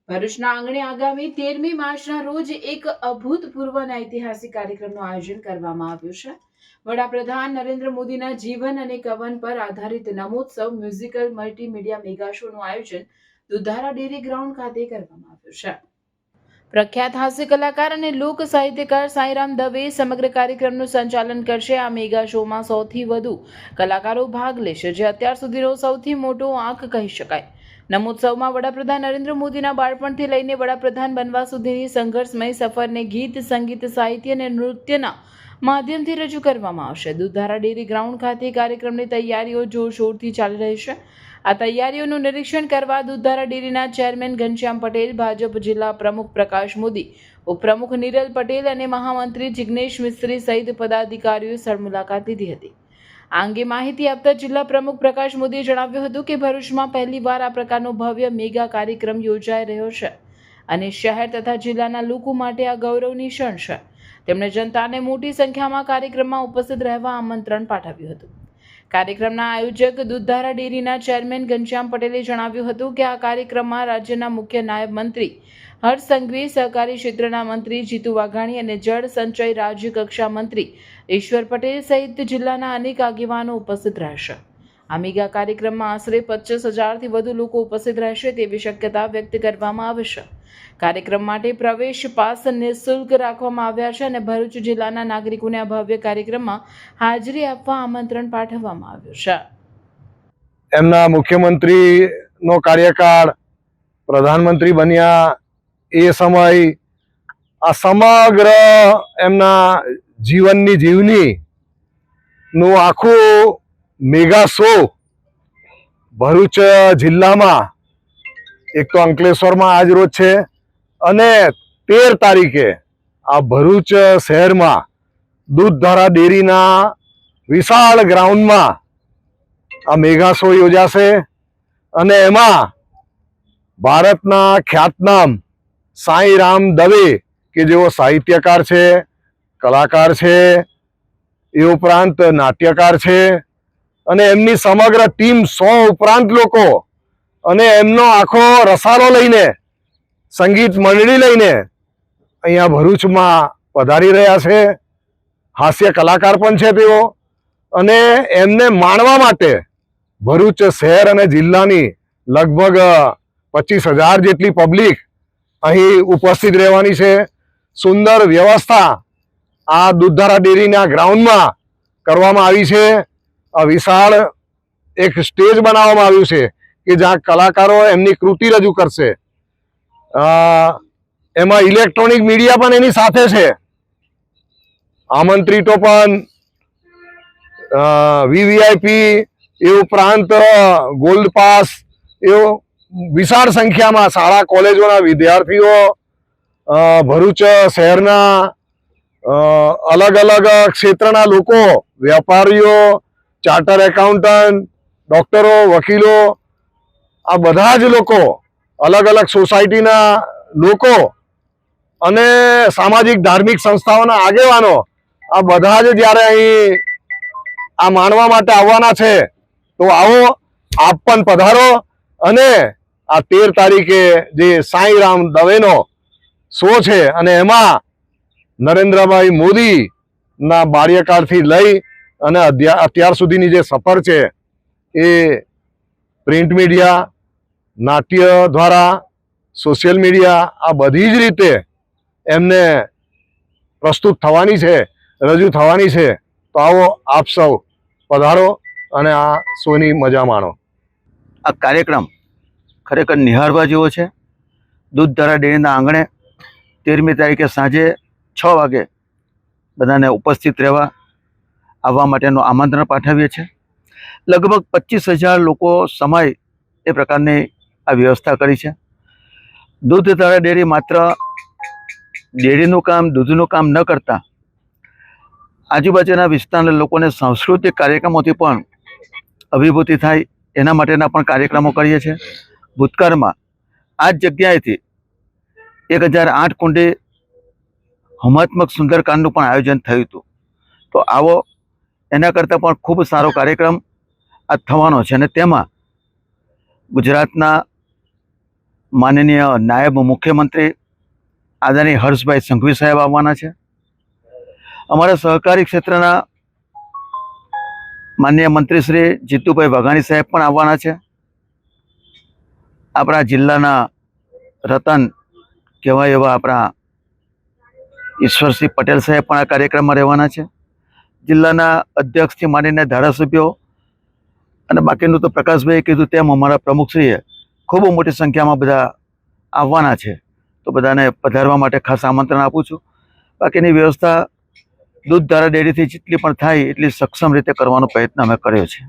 ભરૂચના આંગણે આગામી 13મી માર્ચના રોજ એક અભૂતપૂર્વ અને ઐતિહાસિક કાર્યક્રમનું આયોજન કરવામાં આવ્યું છે। વડાપ્રધાન નરેન્દ્ર મોદીના જીવન અને કવન પર આધારિત નમોત્સવ મ્યુઝિકલ મલ્ટીમીડિયા મેગા શોનું આયોજન દુધારા ડેરી ગ્રાઉન્ડ ખાતે કરવામાં આવ્યું છે। પ્રખ્યાત હાસ્ય કલાકાર અને લોક સાહિત્યકાર સાંઈરામ દવે સમગ્ર કાર્યક્રમનું સંચાલન કરશે। આ મેગા શોમાં સૌથી વધુ કલાકારો ભાગ લેશે, જે અત્યાર સુધીનો સૌથી મોટો આંક કહી શકાય। નમોત્સવમાં વડાપ્રધાન નરેન્દ્ર મોદીના બાળપણથી લઈને વડાપ્રધાન બનવા સુધીની સંઘર્ષમય સફરને ગીત, સંગીત, સાહિત્ય અને નૃત્યના માધ્યમથી રજૂ કરવામાં આવશે। દુધારા ડેરી ગ્રાઉન્ડ ખાતે કાર્યક્રમની તૈયારીઓ જોરશોરથી ચાલી રહી છે। આ તૈયારીઓનું નિરીક્ષણ કરવા દુધારા ડેરીના ચેરમેન ઘનશ્યામ પટેલ, ભાજપ જિલ્લા પ્રમુખ પ્રકાશ મોદી, ઉપપ્રમુખ નિરલ પટેલ અને મહામંત્રી જિગ્નેશ મિસ્ત્રી સહિત પદાધિકારીઓએ સ્થળ મુલાકાત લીધી હતી। આ અંગે માહિતી આપતા જિલ્લા પ્રમુખ પ્રકાશ મોદીએ જણાવ્યું હતું કે ભરૂચમાં પહેલીવાર આ પ્રકારનો ભવ્ય મેગા કાર્યક્રમ યોજાઈ રહ્યો છે અને શહેર તથા જિલ્લાના લોકો માટે આ ગૌરવની ક્ષણ છે। તેમણે જનતાને મોટી સંખ્યામાં કાર્યક્રમમાં ઉપસ્થિત રહેવા આમંત્રણ પાઠવ્યું હતું। કાર્યક્રમના આયોજક દુધારા ડેરીના ચેરમેન ઘનશ્યામ પટેલે જણાવ્યું હતું કે આ કાર્યક્રમમાં રાજ્યના મુખ્ય નાયબ મંત્રી હર્ષ સંઘવી, સહકારી ક્ષેત્રના મંત્રી જીતુ વાઘાણી અને જળ સંચય રાજ્ય કક્ષા મંત્રી ઈશ્વર પટેલ સહિત જિલ્લાના અનેક આગેવાનો ઉપસ્થિત રહેશે। આ મેગા કાર્યક્રમમાં આશરે 25,000થી વધુ લોકો ઉપસ્થિત રહેશે તેવી શક્યતા વ્યક્ત કરવામાં આવી છે। કાર્યક્રમ માટે પ્રવેશ પાસ નિઃશુલ્ક રાખવામાં આવ્યા છે અને ભરૂચ જિલ્લાના નાગરિકોને આ ભવ્ય કાર્યક્રમમાં હાજરી આપવા આમંત્રણ પાઠવવામાં આવ્યું છે। એમના મુખ્યમંત્રીનો કાર્યકાળ, પ્રધાનમંત્રી બન્યા એ સમય, આ સમગ્ર એમના જીવની નું આખું મેગા શો ભરૂચ જિલ્લામાં, એક તો અંકલેશ્વરમાં આજ રોજ છે અને 13 તારીખે આ ભરૂચ શહેરમાં દૂધધારા ડેરીના વિશાળ ગ્રાઉન્ડમાં આ મેગા શો યોજાશે અને એમાં ભારતના ખ્યાતનામ સાંઈરામ દવે કે જેઓ સાહિત્યકાર છે, કલાકાર છે, એ ઉપરાંત નાટ્યકાર છે અને એમની સમગ્ર ટીમ 100 ઉપરાંત લોકો અને એમનો આખો રસાલો લઈને, સંગીત મંડળી લઈને અહીંયા ભરૂચમાં પધારી રહ્યા છે। હાસ્ય કલાકાર પણ છે તેઓ, અને એમને માણવા માટે ભરૂચ શહેર અને જિલ્લાની લગભગ 25,000 જેટલી પબ્લિક અહીં ઉપસ્થિત રહેવાની છે। સુંદર વ્યવસ્થા આ દૂધધારા ડેરીના ગ્રાઉન્ડમાં કરવામાં આવી છે। આ વિશાળ એક સ્ટેજ બનાવવામાં આવ્યું છે કે જ્યાં કલાકારો એમની કૃતિ રજૂ કરશે। એમાં ઇલેક્ટ્રોનિક મીડિયા પણ એની સાથે છે। આમંત્રિતો પણ વીવીઆઈપી, એ ઉપરાંત ગોલ્ડ પાસ, એવો વિશાળ સંખ્યામાં શાળા કોલેજોના વિદ્યાર્થીઓ, ભરૂચ શહેરના અલગ અલગ ક્ષેત્રના લોકો, વેપારીઓ, ચાર્ટર એકાઉન્ટન્ટ, ડોક્ટરો, વકીલો, આ બધા જ લોકો, અલગ અલગ સોસાયટીના લોકો અને સામાજિક ધાર્મિક સંસ્થાઓના આગેવાનો, આ બધા જ જ્યારે અહીં આ માણવા માટે આવવાના છે તો આવો, આપ પણ પધારો અને આ 13 તારીખે જે સાંઈરામ દવેનો શો છે અને એમાં નરેન્દ્રભાઈ મોદીના બાલ્યકાળથી લઈ અને અત્યાર સુધીની જે સફર છે એ પ્રિન્ટ મીડિયા, નાટ્ય દ્વારા, સોશિયલ મીડિયા, આ બધી જ રીતે એમને પ્રસ્તુત થવાની છે, રજૂ થવાની છે। તો આવો આપ સૌ પધારો અને આ શોની મજા માણો। આ કાર્યક્રમ ખરેખર નિહાળવા જેવો છે। દૂધધારા ડેરીના આંગણે 13મી તારીખે સાંજે 6 વાગે બધાને ઉપસ્થિત રહેવા આવવા માટેનું આમંત્રણ પાઠવીએ છીએ। લગભગ 25,000 લોકો સમાય એ પ્રકારની આ વ્યવસ્થા કરી છે। દૂધધારા ડેરી માત્ર ડેરીનું કામ, દૂધનું કામ ન કરતા આજુબાજુના વિસ્તારના લોકોને સાંસ્કૃતિક કાર્યક્રમોથી પણ અભિભૂતિ થાય એના માટેના પણ કાર્યક્રમો કરીએ છીએ। ભૂતકાળમાં આ જ જગ્યાએથી 1008 કુંડી હોમાત્મક સુંદરકાંડનું પણ આયોજન થયું હતું। તો આવો, એના કરતાં પણ ખૂબ સારો કાર્યક્રમ આ થવાનો છે અને તેમાં ગુજરાતના માનનીય નાયબ મુખ્યમંત્રી આદરણીય હર્ષભાઈ સંઘવી સાહેબ આવવાના છે. અમારા સહકારી ક્ષેત્રના માનનીય મંત્રી શ્રી જીતુભાઈ વાઘાણી સાહેબ પણ આવવાના છે. આપણા જિલ્લાના રતન કહેવાય એવા આપણા ઈશ્વરસિંહ પટેલ સાહેબ પણ આ કાર્યક્રમમાં રહેવાના છે. જિલ્લાના અધ્યક્ષથી માંડીને ધારાસભ્યો અને બાકીનું તો પ્રકાશભાઈએ કીધું તેમ અમારા પ્રમુખશ્રીએ ખૂબ મોટી સંખ્યામાં બધા આવવાના છે. તો બધાને પધારવા માટે ખાસ આમંત્રણ આપું છું. બાકીની વ્યવસ્થા દૂધધારા ડેરીથી જેટલી પણ થાય એટલી સક્ષમ રીતે કરવાનો પ્રયત્ન અમે કર્યો છે.